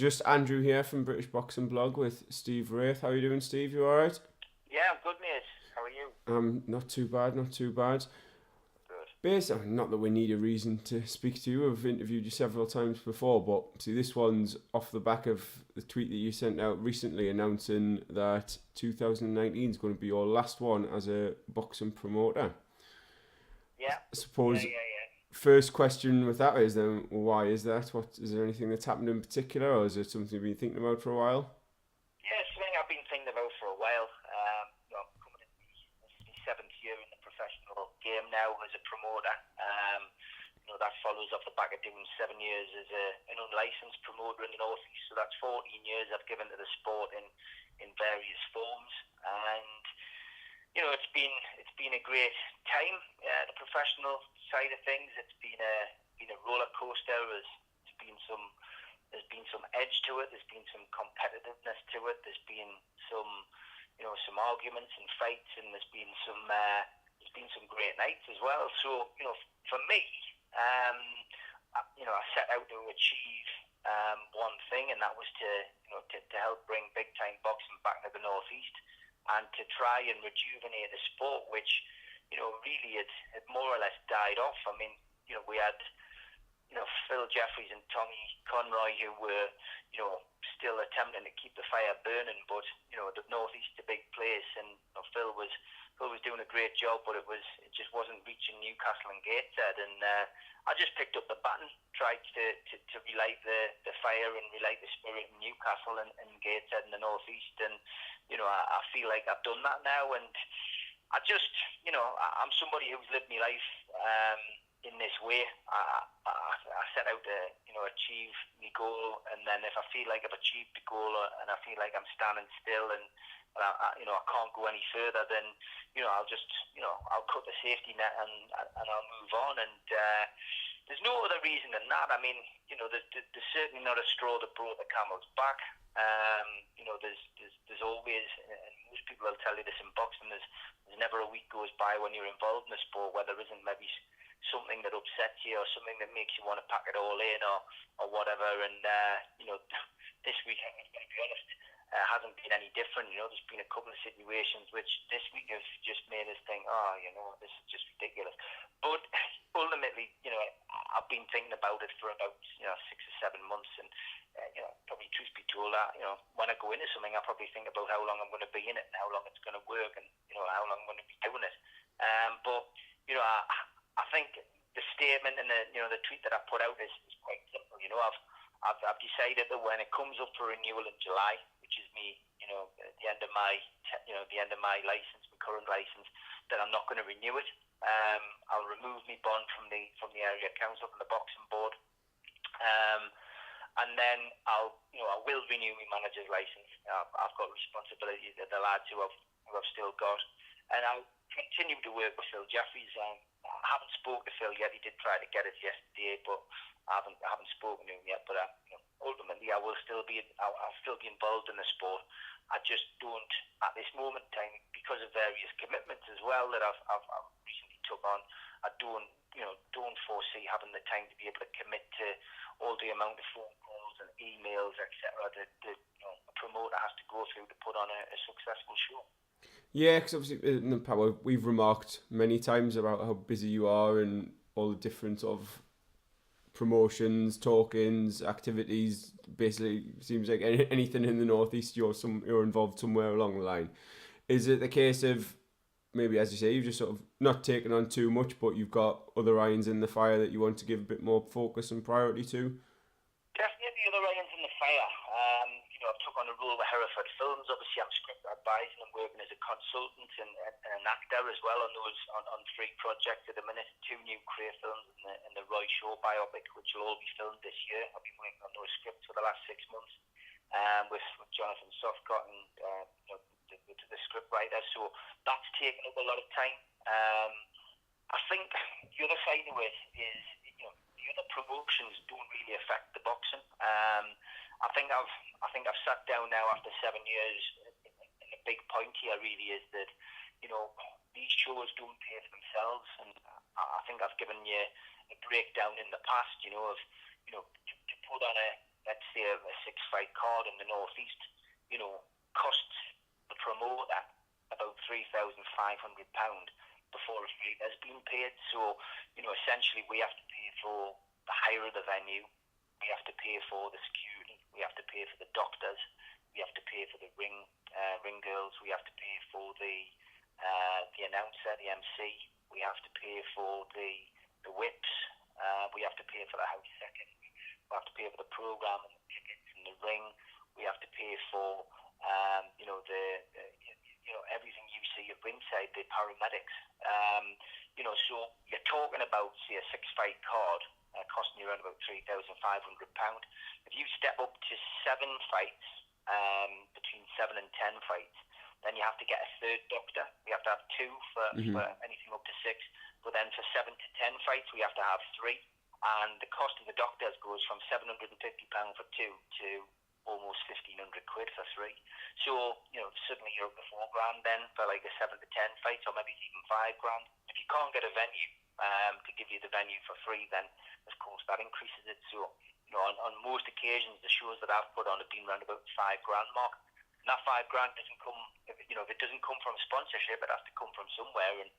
just Andrew here from British Boxing Blog with Steve Wraith. How are you doing, Steve? You alright? Yeah, I'm good, mate. How are you? Not too bad, not too bad. Good. Basically, not that we need a reason to speak to you. I've interviewed you several times before, but see, this one's off the back of the tweet that you sent out recently announcing that 2019 is going to be your last one as a boxing promoter. Yeah, I yeah, suppose yeah, yeah. first question with that is then why is that? What is there anything that's happened in particular, or is it something you've been thinking about for a while? Yeah, it's something I've been thinking about for a while. Coming in this is my seventh year in the professional game now as a promoter. That follows off the back of doing 7 years as an unlicensed promoter in the North East. So that's 14 years I've given to the sport in various forms. And it's been a great time. The professional side of things, it's been a roller coaster. There's been some edge to it. There's been some competitiveness to it. There's been some arguments and fights, and there's been some great nights as well. So for me, I set out to achieve one thing, and that was to help bring big time boxing back to the Northeast, and to try and rejuvenate the sport, which really had more or less died off. I mean, we had Phil Jeffries and Tommy Conroy, who were, still attempting to keep the fire burning, but, the Northeast is a big place, and Phil was doing a great job, but it just wasn't reaching Newcastle and Gateshead, and I just picked up the baton, tried to relight the fire and relight the spirit in Newcastle and Gateshead in the Northeast, and, I feel like I've done that now, and I just, I'm somebody who's lived my life, in this way. I set out to achieve my goal, and then if I feel like I've achieved the goal and I feel like I'm standing still and I can't go any further, then I'll cut the safety net and I'll move on. And there's no other reason than that. I mean, there's certainly not a straw that brought the camel's back. There's always, and most people will tell you this in boxing, there's never a week goes by when you're involved in the sport where there isn't maybe something that upsets you or something that makes you want to pack it all in or whatever. And this week, I'm going to be honest, hasn't been any different. There's been a couple of situations which this week have just made us think, this is just ridiculous. But ultimately, I've been thinking about it for about 6 or 7 months, and probably truth be told, when I go into something, I probably think about how long I'm going to be in it and how long it's going to work, and how long I'm going to be doing it. But I think the statement and the tweet that I put out is quite simple. I've decided that when it comes up for renewal in July, which is me, the end of my license, my current license, that I'm not going to renew it. I'll remove my bond from the area council, from the boxing board, and then I will renew my manager's license. I've got responsibility to the lads who I've still got, and I'll continue to work with Phil Jeffries. I haven't spoken to Phil yet. He did try to get it yesterday, but I haven't spoken to him yet. But ultimately, I'll still be involved in the sport. I just don't, at this moment in time, because of various commitments as well that I've recently took on. I don't foresee having the time to be able to commit to all the amount of phone calls and emails, etc. that a promoter has to go through to put on a successful show. Yeah, because obviously in the power we've remarked many times about how busy you are and all the different sort of promotions, talkings, activities. Basically, seems like anything in the Northeast, you're involved somewhere along the line. Is it the case of maybe, as you say, you've just sort of not taken on too much, but you've got other irons in the fire that you want to give a bit more focus and priority to? Definitely other irons in the fire. I've took on a role with Hereford Films. Obviously, I'm script advising and working as a consultant and an actor as well on 3 projects at the minute. 2 new career films and the Roy Shaw biopic, which will all be filmed this year. I've been working on those scripts for the last 6 months with Jonathan Softcott and the script writer. So that's taken up a lot of time. I think the other side of it is, the other promotions don't really affect the boxing. I think I've sat down now after 7 years, and the big point here really is that these shows don't pay for themselves, and I think I've given you a breakdown in the past, of to put on a let's say a 6-fight card in the Northeast, costs the promoter about £3,500 before a fight has been paid. So, essentially we have to pay for the hire of the venue, we have to pay for the security, we have to pay for the doctors, we have to pay for the ring girls, we have to pay for the announcer, the MC, we have to pay for the whips, we have to pay for the house second, we have to pay for the program and the tickets and the ring, we have to pay for everything you see at ringside, the paramedics. So you're talking about, say, a 6-fight card costing you around about £3,500. If you step up to 7 fights, between 7 and 10 fights, then you have to get a third doctor. We have to have 2 for anything up to 6. But then for 7 to 10 fights, we have to have 3. And the cost of the doctors goes from £750 for 2 to almost £1,500 for 3. So, suddenly you're up to £4,000 then for like a 7 to 10 fights, or maybe even £5,000. If you can't get a venue to give you the venue for free, then of course that increases it. So, on most occasions, the shows that I've put on have been around about the £5,000 mark. And that £5,000 doesn't come, if it doesn't come from sponsorship, it has to come from somewhere, and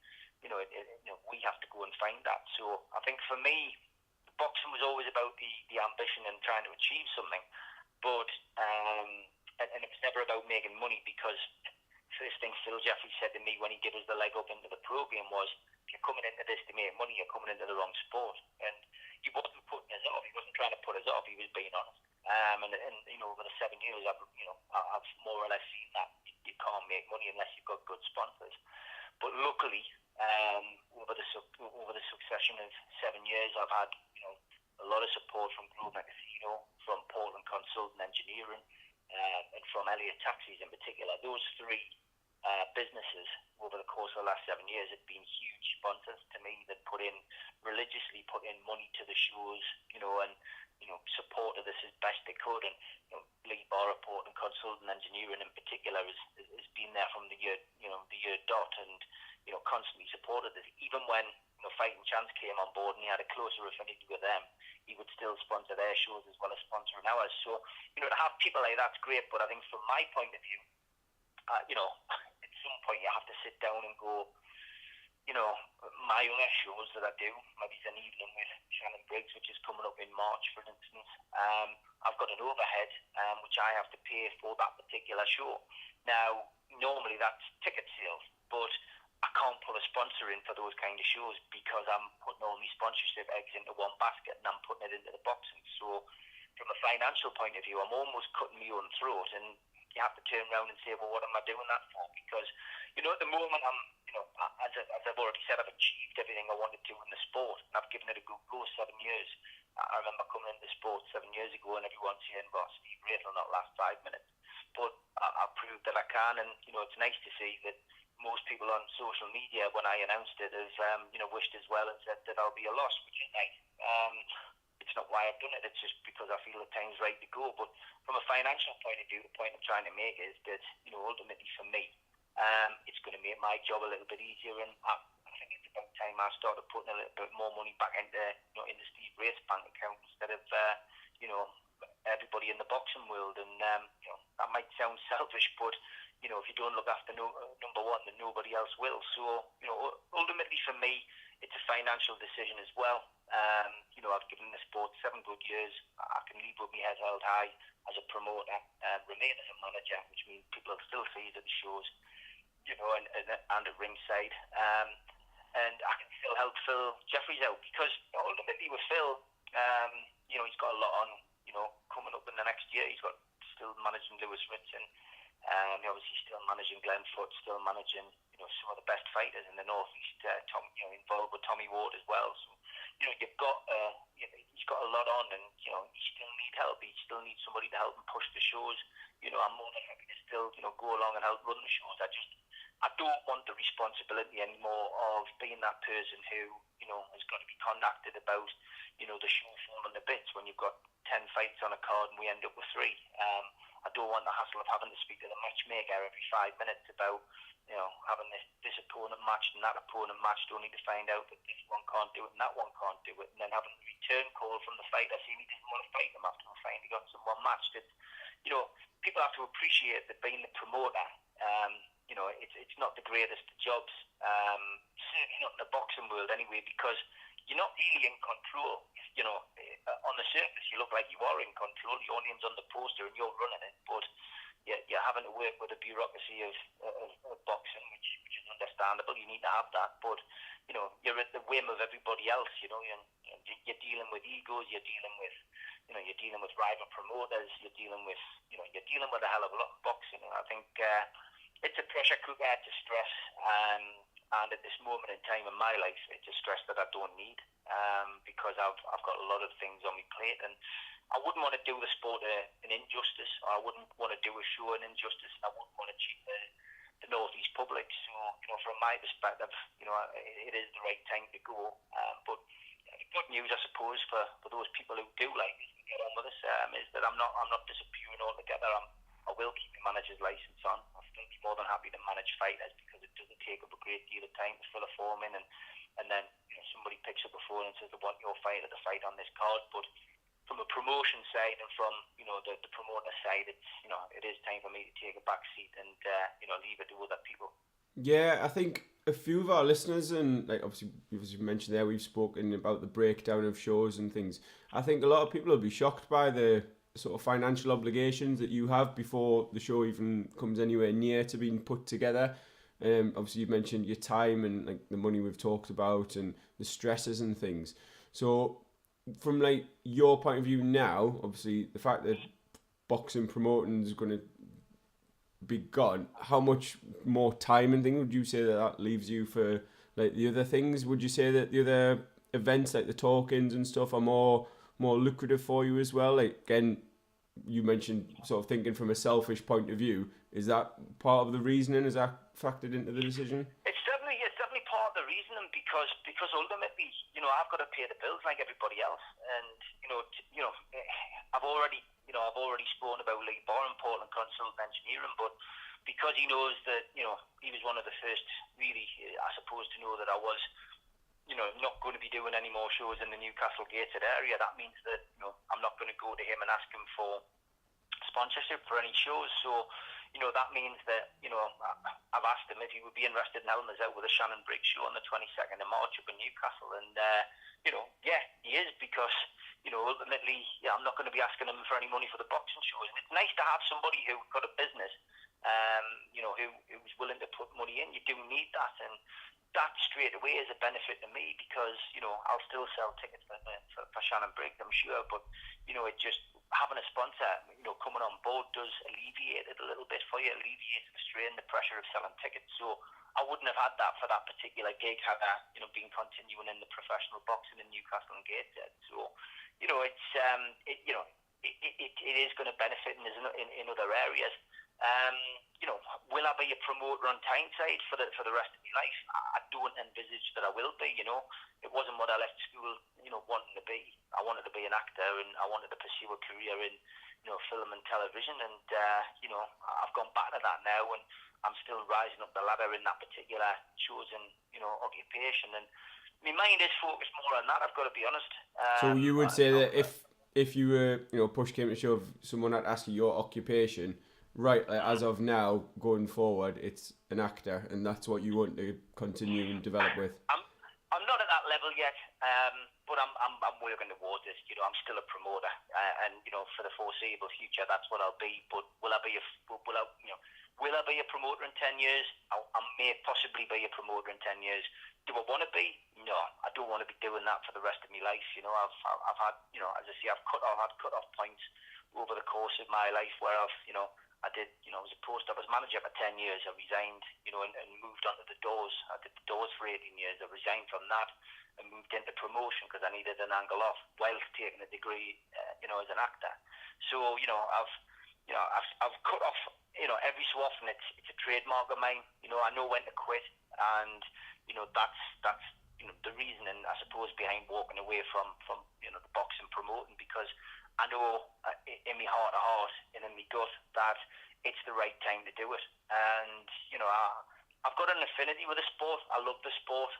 we have to go and find that. So I think for me, boxing was always about the ambition and trying to achieve something. But and it was never about making money, because first thing Phil Jeffries said to me when he gave us the leg up into the program was, if you're coming into this to make money, you're coming into the wrong sport. And he wasn't putting us off. He wasn't trying to put us off. He was being honest. And over the 7 years, I've more or less seen that you can't make money unless you've got good sponsors. But luckily, over the succession of 7 years, I've had a lot of support from Grosvenor Casino, from Portland Consulting Engineering, and from Elliott Taxis in particular. Those 3 businesses over the course of the last 7 years have been huge sponsors to me, that religiously put in money to the shows, and supported us as best they could. And Lee Barra, Portland Consulting Engineering in particular, has been there from the year dot, and constantly supported us. Even when Fighting Chance came on board and he had a closer affinity with them, he would still sponsor their shows as well as sponsoring ours. So, to have people like that's great, but I think from my point of view, at some point you have to sit down and go, my other shows that I do, maybe it's an evening with Shannon Briggs, which is coming up in March, for instance, I've got an overhead which I have to pay for that particular show. Now, normally that's ticket sales, but I can't put a sponsor in for those kind of shows, because I'm putting all my sponsorship eggs into one basket and I'm putting it into the boxing. So from a financial point of view, I'm almost cutting my own throat, and you have to turn around and say, well, what am I doing that for? Because, at the moment I'm, as I've already said, I've achieved everything I wanted to in the sport, and I've given it a good go 7 years. I remember coming into sport 7 years ago and everyone saying, well, Steve Wraith will not last 5 minutes. But I've proved that I can, and, it's nice to see that most people on social media, when I announced it, have wished as well and said that I'll be a loss, which is nice. It's not why I've done it, it's just because I feel the time's right to go. But from a financial point of view, the point I'm trying to make is that, ultimately for me, it's going to make my job a little bit easier, and I think it's about time I started putting a little bit more money back into Steve Wraith's bank account instead of everybody in the boxing world. And that might sound selfish, but if you don't look after number one, then nobody else will. So ultimately for me, it's a financial decision as well. I've given the sport 7 good years. I can leave with my head held high as a promoter, remain as a manager, which means people will still see us at the shows, and at ringside. And I can still help Phil Jeffries out, because ultimately with Phil, he's got a lot on, coming up in the next year. He's got still managing Lewis Ritson. Obviously still managing Glenn Foote, still managing, some of the best fighters in the Northeast, involved with Tommy Ward as well. So, you've got, he's got a lot on, and, he still needs help. He still needs somebody to help him push the shows. I'm more than happy to still, go along and help run the shows. I don't want the responsibility anymore of being that person who, has got to be contacted about, the show falling to bits when you've got 10 fights on a card and we end up with 3. I don't want the hassle of having to speak to the matchmaker every 5 minutes about, having this opponent matched and that opponent matched, only to find out that this one can't do it and that one can't do it, and then having a return call from the fighter saying he doesn't want to fight them after we finally got someone matched. It's, people have to appreciate that being the promoter, it's not the greatest of jobs, certainly not in the boxing world anyway, because you're not really in control. On the surface you look like you are in control, your name's on the poster and you're running it, but you're having to work with the bureaucracy of boxing, which is understandable. You need to have that, but you're at the whim of everybody else. You're dealing with egos. You're dealing with rival promoters. You're dealing with a hell of a lot of boxing. And I think it's a pressure cooker to stress. And at this moment in time in my life, it's a stress that I don't need, because I've got a lot of things on my plate, and I wouldn't want to do the sport an injustice. Or I wouldn't want to do a show an injustice. And I wouldn't want to cheat the North East public. So, from my perspective, it is the right time to go. But the good news, I suppose, for those people who do like this and get on with this, is that I'm not disappearing altogether. I will keep my manager's license on. I'll still be more than happy to manage fighters, because it doesn't take up a great deal of time to fill a form in, and then somebody picks up a phone and says they want your fighter to fight on this card. But from a promotion side and from the promoter side, it is time for me to take a back seat and leave it to other people. Yeah, I think a few of our listeners, and like obviously as you mentioned there, we've spoken about the breakdown of shows and things. I think a lot of people will be shocked by the sort of financial obligations that you have before the show even comes anywhere near to being put together. Obviously you've mentioned your time and like the money we've talked about and the stresses and things. So from like your point of view now, obviously the fact that boxing promoting is going to be gone, how much more time and things would you say that leaves you for like the other things? Would you say that the other events like the talk-ins and stuff are more lucrative for you as well? Like again, you mentioned sort of thinking from a selfish point of view. Is that part of the reasoning? Is that factored into the decision? It's definitely part of the reasoning, because ultimately, I've got to pay the bills like everybody else, and I've already spoken about Lee Barr and Portland Consult Engineering, but because he knows that he was one of the first, really, I suppose, to know that I was not going to be doing any more shows in the Newcastle Gateshead area, that means that I'm not going to go to him and ask him for sponsorship for any shows. So that means that I've asked him if he would be interested in helping us out with the Shannon Briggs show on the 22nd of March up in Newcastle, and yeah, he is, because ultimately, I'm not going to be asking him for any money for the boxing shows, and it's nice to have somebody who's got a business, who's willing to put money in. You do need that, and that straight away is a benefit to me, because I'll still sell tickets for Shannon Briggs, I'm sure, but it just having a sponsor coming on board does alleviate it a little bit for you, alleviates the strain, the pressure of selling tickets. So I wouldn't have had that for that particular gig had I been continuing in the professional boxing in Newcastle and Gateshead. So it is going to benefit in other areas. Will I be a promoter on Tyneside for the rest of my life? I don't envisage that I will be. It wasn't what I left school wanting to be. I wanted to be an actor, and I wanted to pursue a career in film and television, and I've gone back to that now, and I'm still rising up the ladder in that particular chosen occupation, and my mind is focused more on that, I've got to be honest. So you would say that if you were push came to shove, someone had asked you your occupation, right, like, as of now going forward, it's an actor, and that's what you want to continue and develop with? I'm not at that level yet, but I'm working towards it. I'm still a promoter, and for the foreseeable future, that's what I'll be. But will I be a promoter in 10 years? I may possibly be a promoter in 10 years. Do I want to be? No, I don't want to be doing that for the rest of my life. I've had, as I say, I've had cut off points over the course of my life where I was a post office manager for 10 years. I resigned, and moved on to the doors. I did the doors for 18 years. I resigned from that and moved into promotion because I needed an angle off whilst taking a degree, as an actor. So, I've cut off, every so often it's a trademark of mine. I know when to quit, and, that's the reasoning, I suppose, behind walking away from the boxing promoting, because I know in my heart of heart and in my gut that it's the right time to do it. And, I've got an affinity with the sport. I love the sport.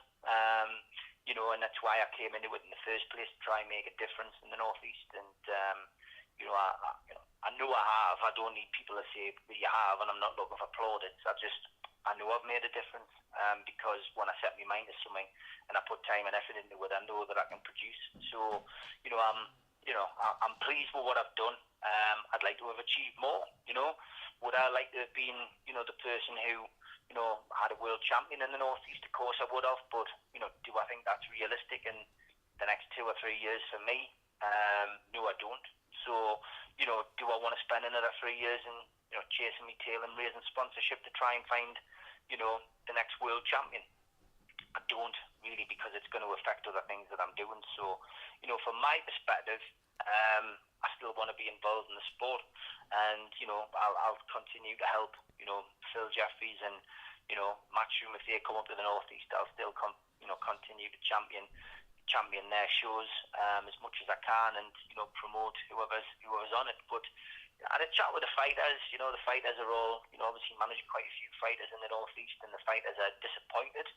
And that's why I came into it in the first place, to try and make a difference in the Northeast. And I know I have. I don't need people to say that you have, and I'm not looking for plaudits. I know I've made a difference, because when I set my mind to something and I put time and effort into it, I know that I can produce. So, I'm pleased with what I've done. I'd like to have achieved more. Would I like to have been, the person who, had a world champion in the Northeast? Of course I would have, but, do I think that's realistic in the next 2 or 3 years for me? No, I don't. So, do I want to spend another 3 years in, chasing my tail and raising sponsorship to try and find, the next world champion? I don't really, because it's going to affect other things that I'm doing. So, from my perspective, I still want to be involved in the sport, and I'll continue to help Phil Jeffries and Matchroom if they come up to the Northeast. I'll still continue to champion their shows as much as I can, and promote whoever's on it. But I had a chat with the fighters. The fighters are all obviously managed quite a few fighters in the Northeast, and the fighters are disappointed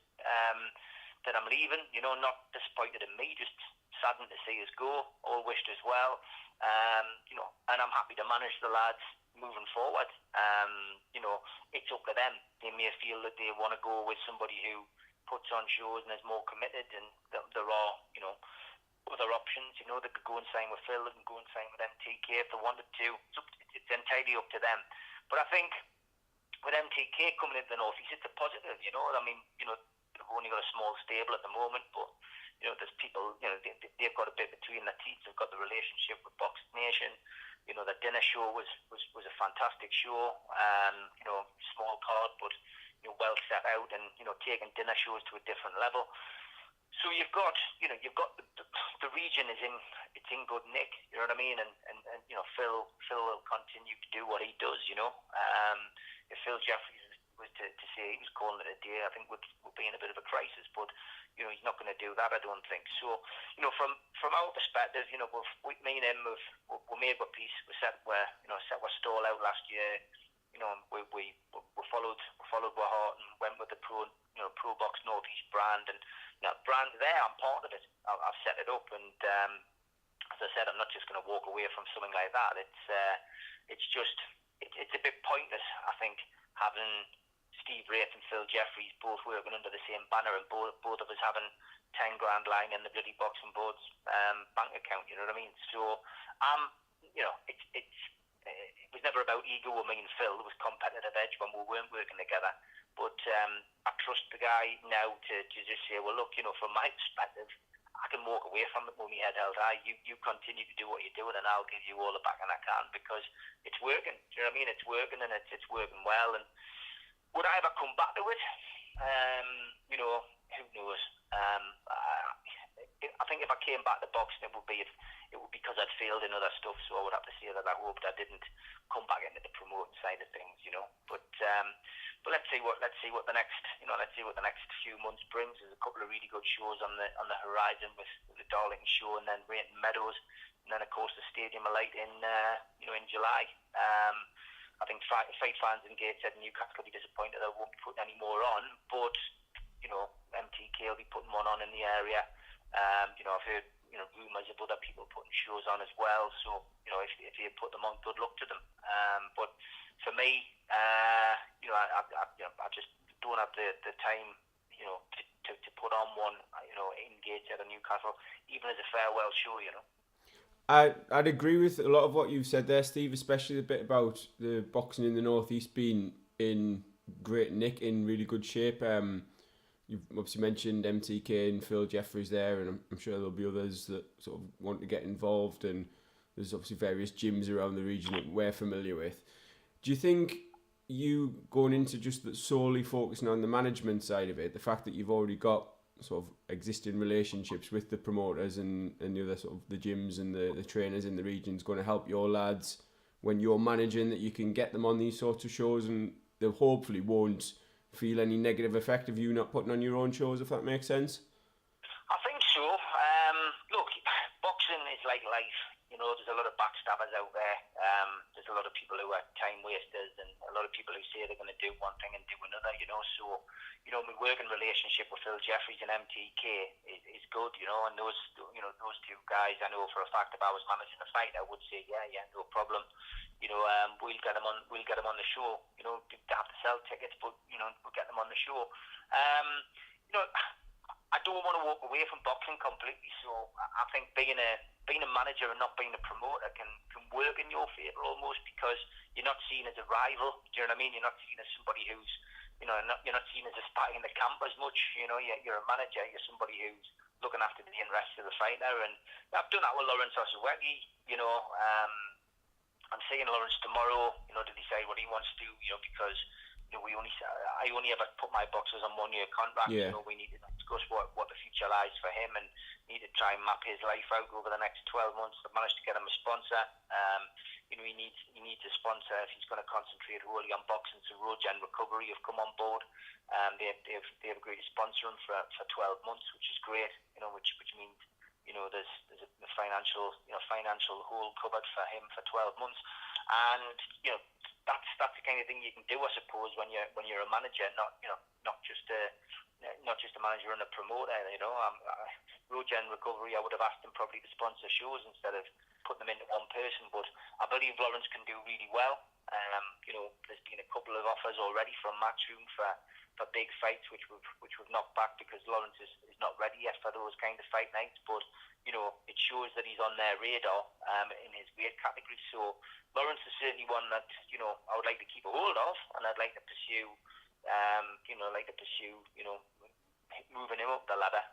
that I'm leaving. Not disappointed in me, just saddened to see us go. All wished us well. And I'm happy to manage the lads moving forward. It's up to them. They may feel that they want to go with somebody who puts on shows and is more committed, and there are other options. They could go and sign with Phil, they can go and sign with MTK if they wanted to. It's entirely up to them. But I think with MTK coming into the Northeast, it's a positive. They've only got a small stable at the moment, but there's people. They've got a bit between their teeth. They've got the relationship with Box Nation. The dinner show was a fantastic show. Small card, but well set out, and taking dinner shows to a different level. So you've got the region is in good nick. You know what I mean? And Phil will continue to do what he does. If Phil Jeffries was to say he was calling it a day, I think would be in a bit of a crisis. But he's not going to do that, I don't think. So from our perspective, me and him we made our peace. We set our stall out last year. We followed our heart and went with the Pro Box Northeast brand, and brand there, I'm part of it. I've set it up, and as I said, I'm not just going to walk away from something like that. It's a bit pointless, I think, having Steve Wraith and Phil Jeffries both working under the same banner, and both of us having 10 grand lying in the bloody boxing board's bank account. You know what I mean? So it was never about ego with me and Phil. There was competitive edge when we weren't working together. But I trust the guy now to just say, well, look, from my perspective, I can walk away from it with my head held high. You continue to do what you're doing, and I'll give you all the backing I can, because it's working. Do you know what I mean? It's working, and it's working well. And would I ever come back to it? Who knows? I think if I came back to boxing, it would be because I'd failed in other stuff. So I would have to say that I hoped I didn't come back into the promoting side of things, But let's see what the next few months brings. There's a couple of really good shows on the horizon with the Darlington show, and then Rainton Meadows, and then of course the Stadium of Light in July. I think fight fans in Gateshead and Newcastle will be disappointed that I won't put any more on, but MTK will be putting one on in the area. I've heard rumours of other people putting shows on as well. So if you put them on, good luck to them. But for me, I just don't have the time, to put on one, in Gateshead or Newcastle, even as a farewell show. I'd agree with a lot of what you've said there, Steve, especially the bit about the boxing in the Northeast being in great nick, in really good shape. You've obviously mentioned MTK and Phil Jeffries there, and I'm sure there'll be others that sort of want to get involved, and there's obviously various gyms around the region that we're familiar with. Do you think you going into just solely focusing on the management side of it, the fact that you've already got sort of existing relationships with the promoters and the other sort of the gyms and the trainers in the region is going to help your lads when you're managing, that you can get them on these sorts of shows, and they hopefully won't feel any negative effect of you not putting on your own shows, if that makes sense? I think so. Look, boxing is like life. There's a lot of backstabbers out there. there's a lot of people who are time wasters and a lot of people who say they're going to do one thing and do another, you know. So, you know, my working relationship with Phil Jeffries and MTK is good, you know, and those two guys, I know for a fact if I was managing a fight, I would say, yeah, no problem. You know, we'll get them on the show. You know, they have to sell tickets, but, you know, we'll get them on the show. You know, I don't want to walk away from boxing completely, so I think being a manager and not being a promoter can work in your favour almost, because you're not seen as a rival. Do you know what I mean? You're not seen as somebody who's, you know, you're not seen as a spy in the camp as much. You know, you're a manager. You're somebody who's looking after the interests of the fighter, and I've done that with Lawrence Osawecki. You know, I'm seeing Lawrence tomorrow. You know, to decide what he wants to do. You know, because you know, I only ever put my boxers on 1-year contracts. Yeah. You know, we need to discuss what the future lies for him, and need to try and map his life out over the next 12 months. I've managed to get him a sponsor. You know, he needs a sponsor if he's going to concentrate wholly on boxing. So Rogen Recovery have come on board. They've agreed to sponsor him for 12 months, which is great. You know, which means, you know, there's a financial hole covered for him for 12 months, and you know, that's the kind of thing you can do, I suppose, when you're a manager, not just a manager and a promoter. You know, Rogen Recovery, I would have asked them probably to sponsor shows instead of putting them into one person, but I believe Lawrence can do really well. You know, there's been a couple of offers already from Matchroom for big fights, which we've knocked back because Lawrence is not ready yet for those kind of fight nights. But you know, it shows that he's on their radar in his weight category. So Lawrence is certainly one that, you know, I would like to keep a hold of, and I'd like to pursue. You know, moving him up the ladder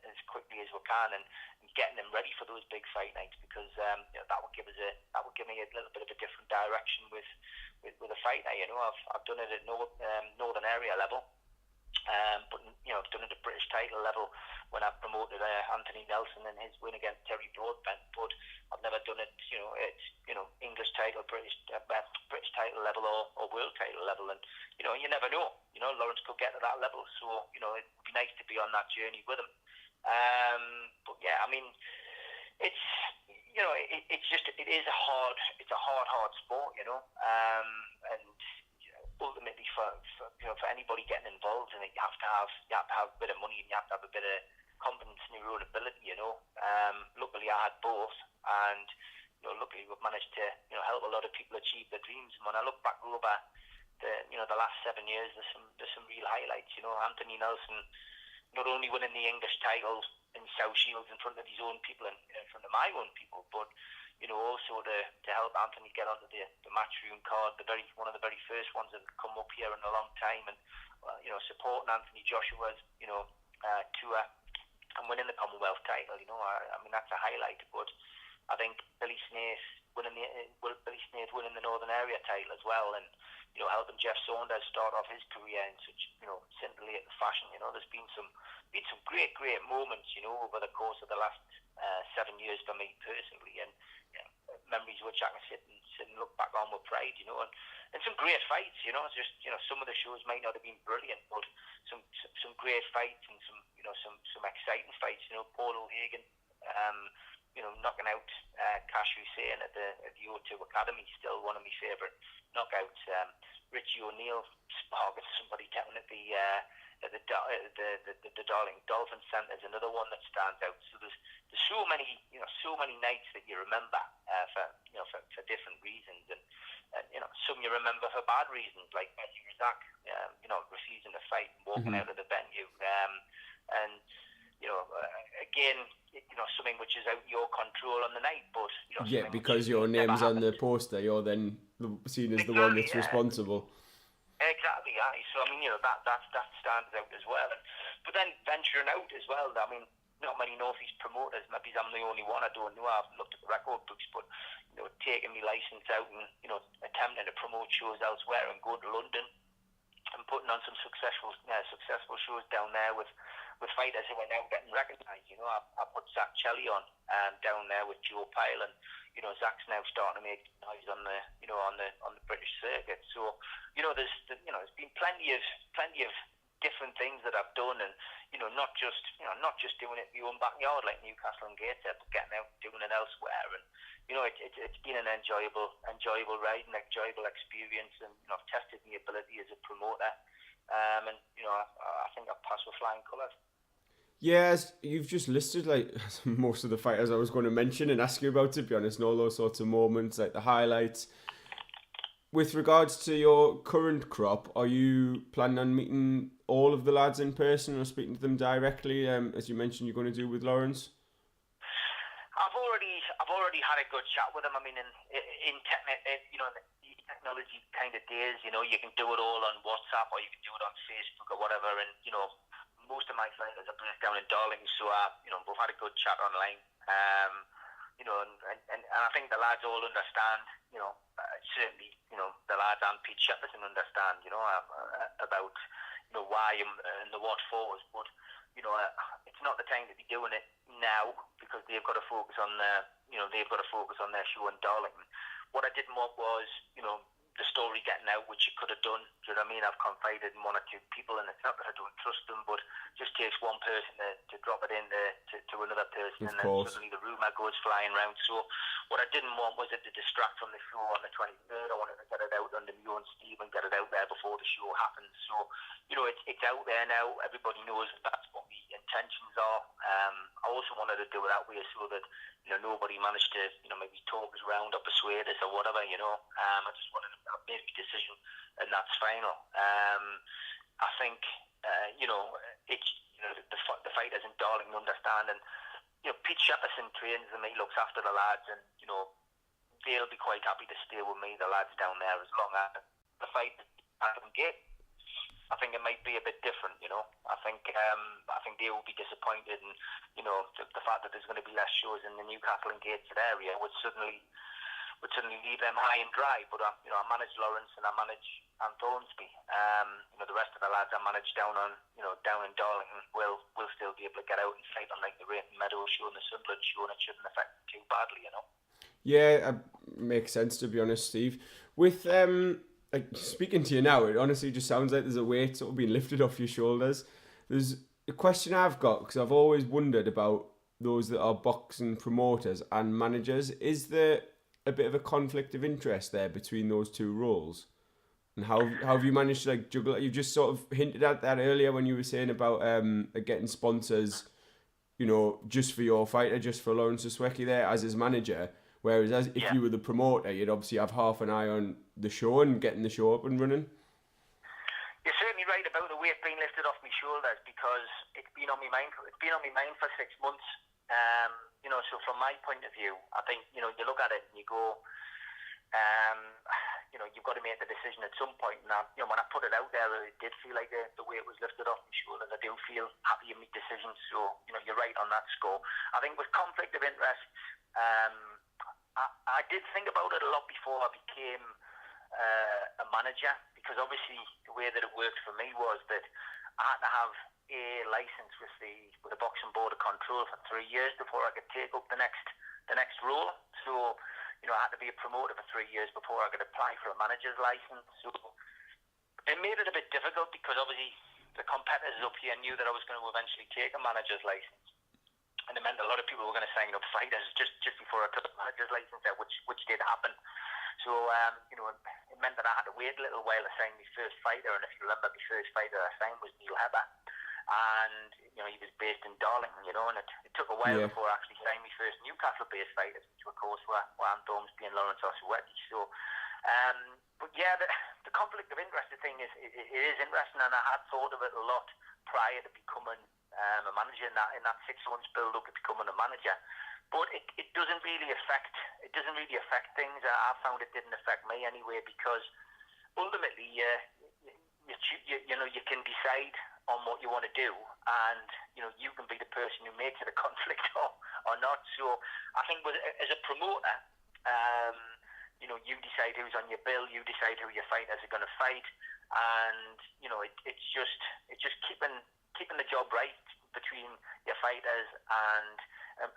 as quickly as we can, and getting him ready for those big fight nights, because you know, that would give me a little bit of a different direction with a fight night. You know, I've done it at Northern Area level, but you know, I've done it at British title level when I promoted Anthony Nelson and his win against Terry Broadbent, but I've never done it, you know, at English title, British title level, or world title level. And you know, you never know. You know, Lawrence could get to that level, so you know, it'd be nice to be on that journey with him. But yeah, I mean, it's, you know, it is a hard sport, you know, and ultimately for anybody getting involved in it, you have to have a bit of money, and you have to have a bit of confidence in your own ability, you know. Luckily I had both, and you know, luckily we've managed to, you know, help a lot of people achieve their dreams. And when I look back over the last 7 years, there's some real highlights. You know, Anthony Nelson not only winning the English title in South Shields in front of his own people and in front of my own people, but you know, also to help Anthony get onto the Matchroom card, one of the very first ones that had come up here in a long time, and you know, supporting Anthony Joshua's, you know, tour and winning the Commonwealth title. You know, I mean, that's a highlight. But I think Billy Snaith winning the Northern Area title as well, and you know, helping Jeff Saunders start off his career in such, you know, scintillating fashion. You know, there's been some great moments, you know, over the course of the last 7 years for me personally, and you know, memories which I can sit and look back on with pride. You know, and some great fights. You know, just, you know, some of the shows might not have been brilliant, but some great fights, and some exciting fights. You know, Paul O'Hagan, you know, knocking out Cash Hussein at the O2 Academy, still one of my favourite knockouts. Richie O'Neill sparking somebody down at the Darling Dolphin Centre is another one that stands out. So there's so many nights that you remember for different reasons, and you know, some you remember for bad reasons, like Matthew Razak, you know, refusing to fight and walking out of the venue, and you know, again, you know, something which is out of your control on the night, but you know, yeah, because your name's on the poster, you're then seen as the one that's responsible. Exactly, aye. So I mean, you know, that stands out as well. But then venturing out as well, I mean, not many Northeast promoters. Maybe I'm the only one. I don't know. I've looked at the record books, but you know, taking my license out and, you know, attempting to promote shows elsewhere and going to London and putting on some successful shows down there with fighters who are now getting recognised. You know, I put Zach Chelly on down there with Joe Pyle, and you know, Zach's now starting to make noise on the British circuit. So you know, there's been plenty of different things that I've done, and you know, not just doing it in my own backyard like Newcastle and Gateshead, but getting out and doing it elsewhere. And it's been an enjoyable ride and enjoyable experience, and I've tested my ability as a promoter, and I think I've passed with flying colours. Yes, you've just listed like most of the fighters I was going to mention and ask you about, to be honest, and all those sorts of moments, like the highlights. With regards to your current crop, are you planning on meeting all of the lads in person or speaking to them directly, as you mentioned you're going to do with Lawrence? I've already had a good chat with them. I mean, in the technology kind of days, you can do it all on WhatsApp or you can do it on Facebook or whatever, and most of my fighters are based down in Darlington, so we've had a good chat online. And I think the lads all understand, certainly, the lads and Pete Shepperson understand, about, why and the what for us. But, it's not the time to be doing it now because they've got to focus on their show in Darlington. What I didn't want was, the story getting out, which you could have done. Do you know what I mean? I've confided in one or two people, and it's not that I don't trust them, but just takes one person to drop it in to another person, and then suddenly the rumour goes flying around. So what I didn't want was it to distract from the show on the 23rd. I wanted to get it out under my own steam and get it out there before the show happens. So, it's out there now. Everybody knows that's what the intentions are. I also wanted to do it that way so that, nobody managed to, maybe talk us around or persuade us or whatever, I just wanted to make a decision, and that's final. I think, the fighters in Darlington understand, and, Pete Shepperson trains them, he looks after the lads, and, they'll be quite happy to stay with me, the lads down there, as long as the fight doesn't get. I think it might be a bit different, I think they will be disappointed, and the fact that there's going to be less shows in the Newcastle and Gateshead area would suddenly leave them high and dry. But I manage Lawrence and I manage Thornsby. The rest of the lads I manage down in Darlington will still be able to get out and fight on like the Wraith Meadows show and the Sunderland show, and it shouldn't affect them too badly, Yeah, makes sense, to be honest, Steve. With like speaking to you now, it honestly just sounds like there's a weight sort of being lifted off your shoulders. There's a question I've got, because I've always wondered about those that are boxing promoters and managers. Is there a bit of a conflict of interest there between those two roles? And how have you managed to like juggle it? You just sort of hinted at that earlier when you were saying about getting sponsors, just for your fighter, just for Lawrence Oswecki there as his manager. Whereas if you were the promoter, you'd obviously have half an eye on the show and getting the show up and running. You're certainly right about the weight being lifted off my shoulders, because it's been on my mind. It's been on my mind for 6 months. So from my point of view, I think you look at it and you go, you've got to make the decision at some point. And when I put it out there, it did feel like the weight was lifted off my shoulders. I do feel happy in my decision. So you're right on that score. I think with conflict of interest, I did think about it a lot before I became a manager, because obviously the way that it worked for me was that I had to have a license with the Boxing Board of Control for 3 years before I could take up the next role. So I had to be a promoter for 3 years before I could apply for a manager's license. So it made it a bit difficult, because obviously the competitors up here knew that I was going to eventually take a manager's license. And it meant a lot of people were going to sign up fighters just before I took the manager's license there, which did happen. So, it meant that I had to wait a little while to sign my first fighter. And if you remember, my first fighter I signed was Neil Hebber. And, he was based in Darlington, and it took a while before I actually signed my first Newcastle-based fighters, which of course were Anne Thornsby and Lawrence Oswecki. So, but yeah, the conflict of interest thing it is interesting, and I had thought of it a lot prior to becoming a manager in that 6 months build up to becoming a manager. But it doesn't really affect things. I found it didn't affect me anyway, because ultimately you can decide on what you want to do, and you can be the person who makes it a conflict or not. So I think as a promoter, you decide who's on your bill, you decide who your fighters are going to fight, and it's just keeping the job right between your fighters and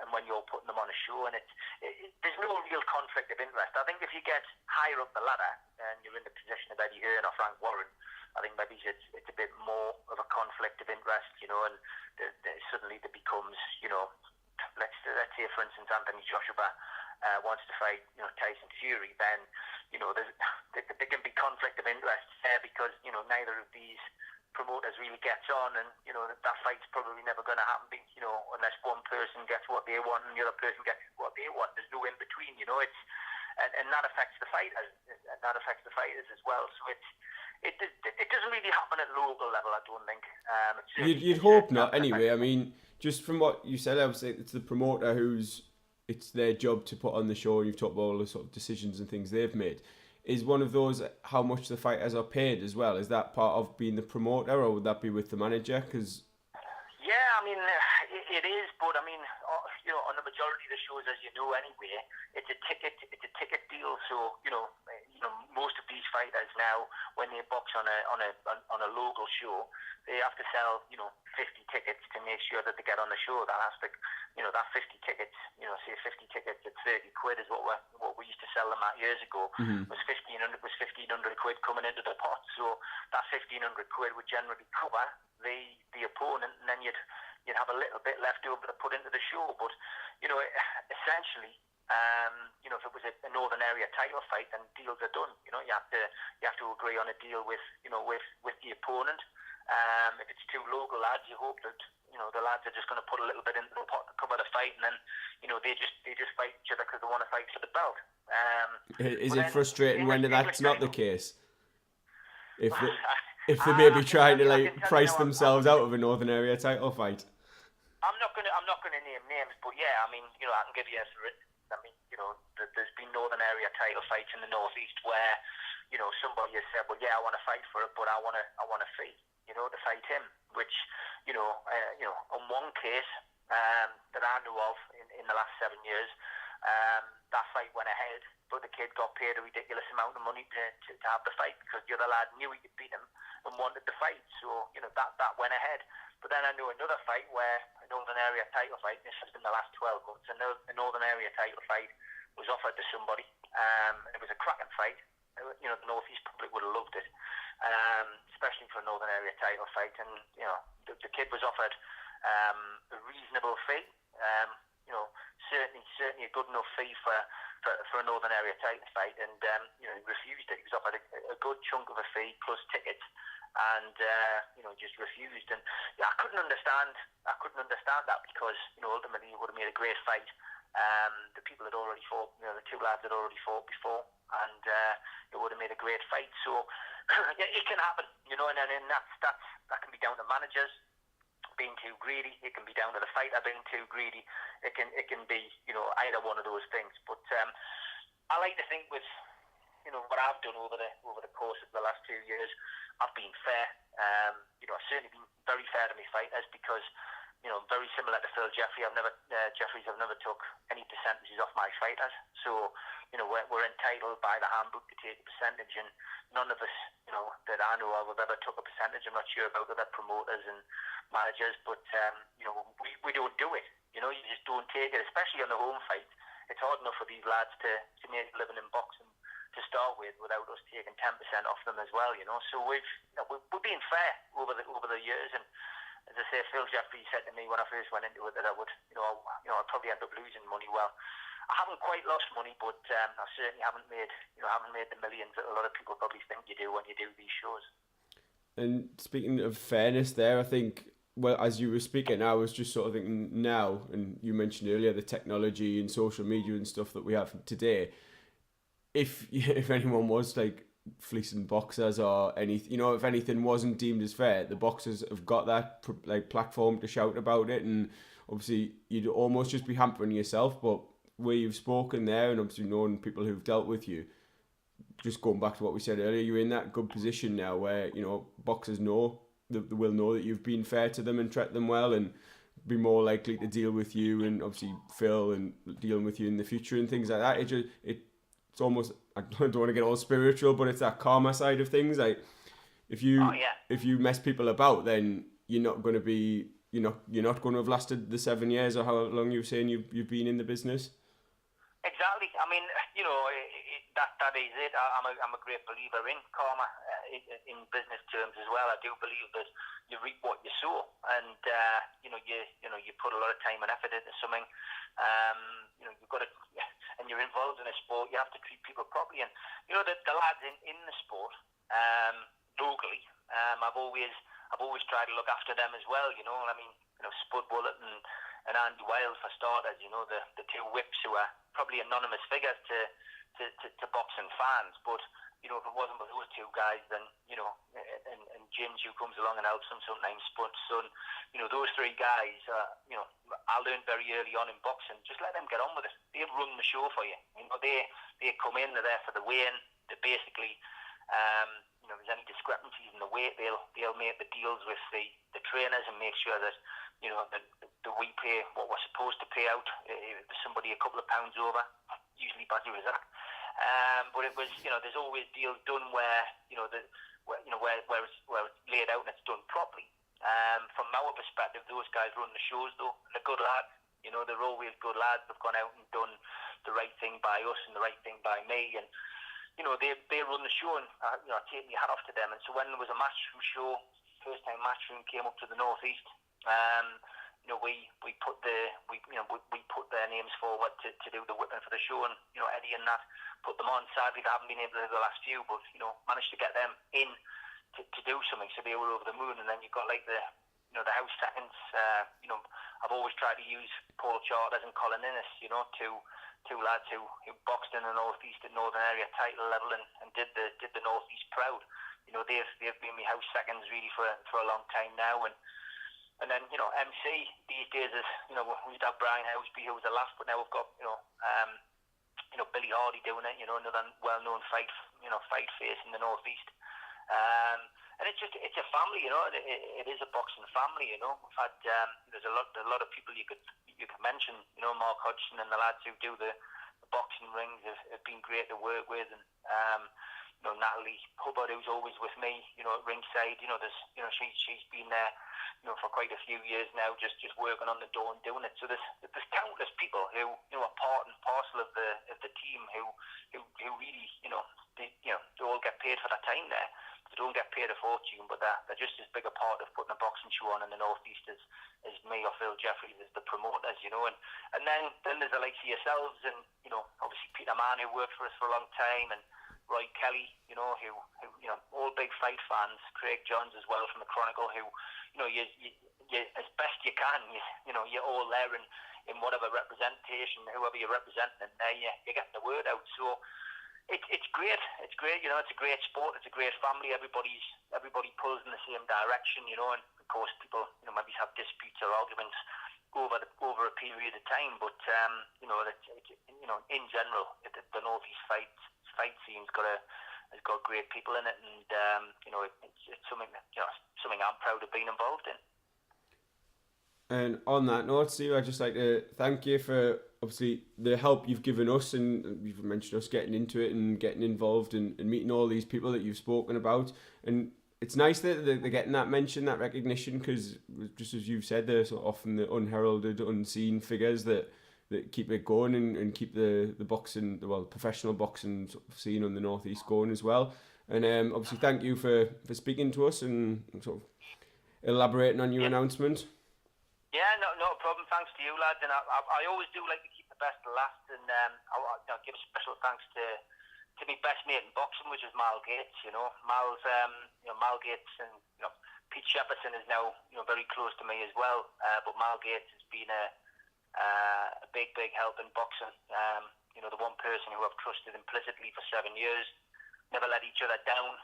when you're putting them on a show. And there's no real conflict of interest. I think if you get higher up the ladder and you're in the position of Eddie Hearn or Frank Warren, I think maybe it's a bit more of a conflict of interest, and suddenly there becomes, let's say for instance Anthony Joshua wants to fight, Tyson Fury, then, there can be conflict of interest there because, neither of these promoters really gets on, and, that fight's probably never going to happen, unless one person gets what they want and the other person gets what they want. There's no in between, it's, and that affects the fighters, and that affects the fighters as well. So it doesn't really happen at local level, I don't think. You'd hope not, anyway. I mean, just from what you said, obviously it's the promoter it's their job to put on the show, and you've talked about all the sort of decisions and things they've made. Is one of those how much the fighters are paid as well? Is that part of being the promoter, or would that be with the manager? Because yeah, I mean, it is, but I mean, on the majority of the shows, as you know anyway, it's a ticket deal. So most of these fighters now, when they box on a local show, they have to sell 50 tickets to make sure that they get on the show. That has to, that 50 tickets, say 50 tickets at 30 quid is what we used to sell them at years ago. Was 1,500 quid coming into the pot. So that 1,500 quid would generally cover the opponent, and then you'd have a little bit left over to put into the show. But essentially, if it was a Northern Area title fight, then deals are done. You have to agree on a deal with the opponent. If it's two local lads, you hope that the lads are just going to put a little bit into the pot to cover the fight, and then they just fight each other because they want to fight for the belt. Is it frustrating when that's not the case? If they may be trying to price themselves out of a Northern Area title fight. I'm not gonna name names, but yeah, I mean, I can give you there's been Northern Area title fights in the Northeast where, somebody has said, well, yeah, I want to fight for it, but I want a fee, to fight him, which, on one case that I know of in the last 7 years, that fight went ahead, but the kid got paid a ridiculous amount of money to have the fight because the other lad knew he could beat him and wanted the fight. So, that went ahead. But then I know another fight where a Northern Area title fight, this has been the last 12 months, a Northern Area title fight was offered to somebody. It was a cracking fight. The Northeast public would have loved it, especially for a Northern Area title fight. And, the kid was offered a reasonable fee. Certainly a good enough fee for a Northern Area title fight, and he refused it. He was offered a good chunk of a fee plus tickets, and just refused. And I couldn't understand that because ultimately it would have made a great fight. The people had already fought, the two lads had already fought before, and it would have made a great fight. So yeah, it can happen, and that can be down to managers being too greedy. It can be down to the fighter being too greedy. It can be either one of those things. But I like to think with what I've done over the course of the last 2 years, I've been fair. I've certainly been very fair to my fighters because very similar to Phil Jeffrey, I've never took any percentages off my fighters. So we're entitled by the handbook to take a percentage, and none of us that I know of have ever took a percentage. I'm not sure about other promoters and managers, but we don't do it. You just don't take it, especially on the home fight. It's hard enough for these lads to make a living in boxing to start with without us taking 10% off them as well. So we've been fair over the years, and as I say, Phil Jeffrey said to me when I first went into it that I would, I'd probably end up losing money. Well, I haven't quite lost money, but I certainly haven't made the millions that a lot of people probably think you do when you do these shows. And speaking of fairness there, I think, well, as you were speaking, I was just sort of thinking now, and you mentioned earlier the technology and social media and stuff that we have today. If anyone was fleecing boxers or anything, if anything wasn't deemed as fair, the boxers have got that platform to shout about it, and obviously you'd almost just be hampering yourself. But where you've spoken there, and obviously knowing people who've dealt with you, just going back to what we said earlier, you're in that good position now where boxers know they will know that you've been fair to them and treated them well, and be more likely to deal with you, and obviously Phil and dealing with you in the future and things like that. It's almost, I don't want to get all spiritual, but it's that karma side of things. If you mess people about, then you're not going to have lasted the 7 years or how long you were saying you've been in the business. Exactly. I mean, that is it. I'm a great believer in karma in business terms as well. I do believe that you reap what you sow, and you put a lot of time and effort into something. You've got to. and you're involved in a sport, you have to treat people properly. And you know, the lads in the sport, locally, I've always tried to look after them as well. You know, I mean, you know, Spud Bullet and Andy Wild for starters. You know, the two whips who are probably anonymous figures to boxing fans, but you know, if it wasn't for those two guys, then, you know, and James, who comes along and helps them sometimes, Spud's son, you know, those three guys, you know, I learned very early on in boxing, just let them get on with it. They run the show for you. You know, they come in, they're there for the weigh-in. They basically, you know, if there's any discrepancies in the weight, they'll make the deals with the trainers and make sure that, you know, that we pay what we're supposed to pay out. If there's somebody a couple of pounds over, usually Badger is that. But it was, you know, there's always deals done where, you know, where it's laid out and it's done properly. From our perspective, those guys run the shows though. They're good lads. You know, they're always good lads. They've gone out and done the right thing by us and the right thing by me. And, you know, they run the show, and, you know, I take my hat off to them. And so when there was a matchroom show, first time matchroom came up to the northeast, you know, we put their names forward to do the whipping for the show, and you know, Eddie and that put them on. Sadly, they haven't been able to do the last few, but you know, managed to get them in to do something, so they were over the moon. And then you've got like the house seconds. You know, I've always tried to use Paul Charters and Colin Innes, you know, two lads who boxed in the northeast and northern area title level and did the northeast proud. You know, they've been my house seconds really for a long time now. And then, you know, MC these days is, you know, we used to have Brian Houseby, who was a laugh, but now we've got, you know, Billy Hardy doing it, you know, another well-known fight face in the northeast. And it's a family, you know. It is a boxing family, you know. We've had there's a lot of people you could mention, you know. Mark Hodgson and the lads who do the boxing rings have been great to work with, and you know, Natalie Hubbard, who's always with me, you know, at ringside. You know, she's been there, you know, for quite a few years now, just working on the door and doing it. So there's countless people who, you know, are part and parcel of the team who really, you know, they all get paid for their time there. They don't get paid a fortune, but they're just as big a part of putting a boxing show on in the northeast as me or Phil Jeffries as the promoters, you know. And then there's the likes of yourselves, and you know, obviously Peter Mann, who worked for us for a long time, and Roy Kelly, you know, who you know, all big fight fans. Craig Johns as well from the Chronicle, who, you know, you as best you can, you know, you're all there in whatever representation, whoever you're representing, and there you're getting the word out. So it's great. It's great. You know, it's a great sport. It's a great family. Everybody pulls in the same direction. You know, and of course people, you know, maybe have disputes or arguments over a period of time. But you know, you know, in general, the northeast fight scene's has got great people in it, and you know, it's something that, you know, something I'm proud of being involved in. And on that note, Steve, I'd just like to thank you for obviously the help you've given us, and you've mentioned us getting into it and getting involved and meeting all these people that you've spoken about. And it's nice that they're getting that mention, that recognition, because just as you've said, they're sort of often the unheralded, unseen figures that keep it going and keep the boxing, professional boxing sort of scene on the northeast going as well. And obviously, thank you for speaking to us and sort of elaborating on your announcement. Yeah, no problem. Thanks to you, lads. And I always do like to keep the best to last. And I'll give special thanks to my best mate in boxing, which is Mal Gates. You know, Mal Gates, and you know, Pete Shepperson is now, you know, very close to me as well. But Mal Gates has been a big help in boxing. You know, the one person who I've trusted implicitly for 7 years. Never let each other down.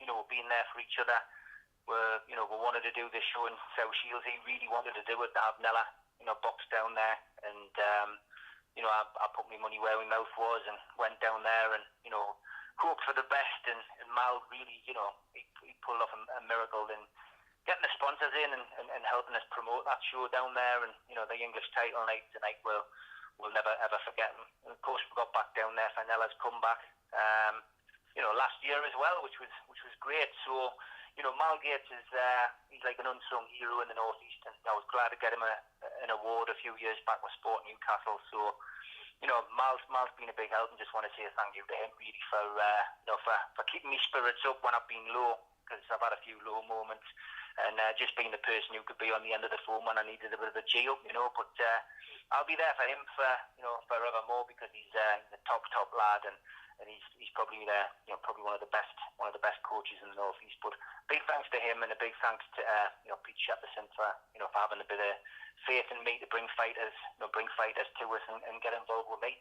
You know, we've been there for each other. We wanted to do this show in South Shields. He really wanted to do it, to have Nella, you know, box down there. And, you know, I put my money where my mouth was and went down there and, you know, hoped for the best. And Mal really, you know, he pulled off a miracle in getting the sponsors in and helping us promote that show down there. And, you know, the English title night tonight, we'll never ever forget him. And of course, we got back down there for Nella's comeback, you know, last year as well, which was great. So, you know, Mal Gates he's like an unsung hero in the northeast, and I was glad to get him an award a few years back with Sport Newcastle. So, you know, Mal's been a big help, and just want to say thank you to him really for keeping me spirits up when I've been low, because I've had a few low moments. and just being the person who could be on the end of the phone when I needed a bit of a G up, but I'll be there for him forevermore, because he's a top lad, and he's probably probably one of the best coaches in the North East. But big thanks to him, and a big thanks to Pete Shepperson for having a bit of faith in me to bring fighters to us and get involved with me.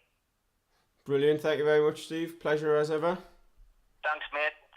Brilliant, thank you very much, Steve. Pleasure as ever. Thanks, mate.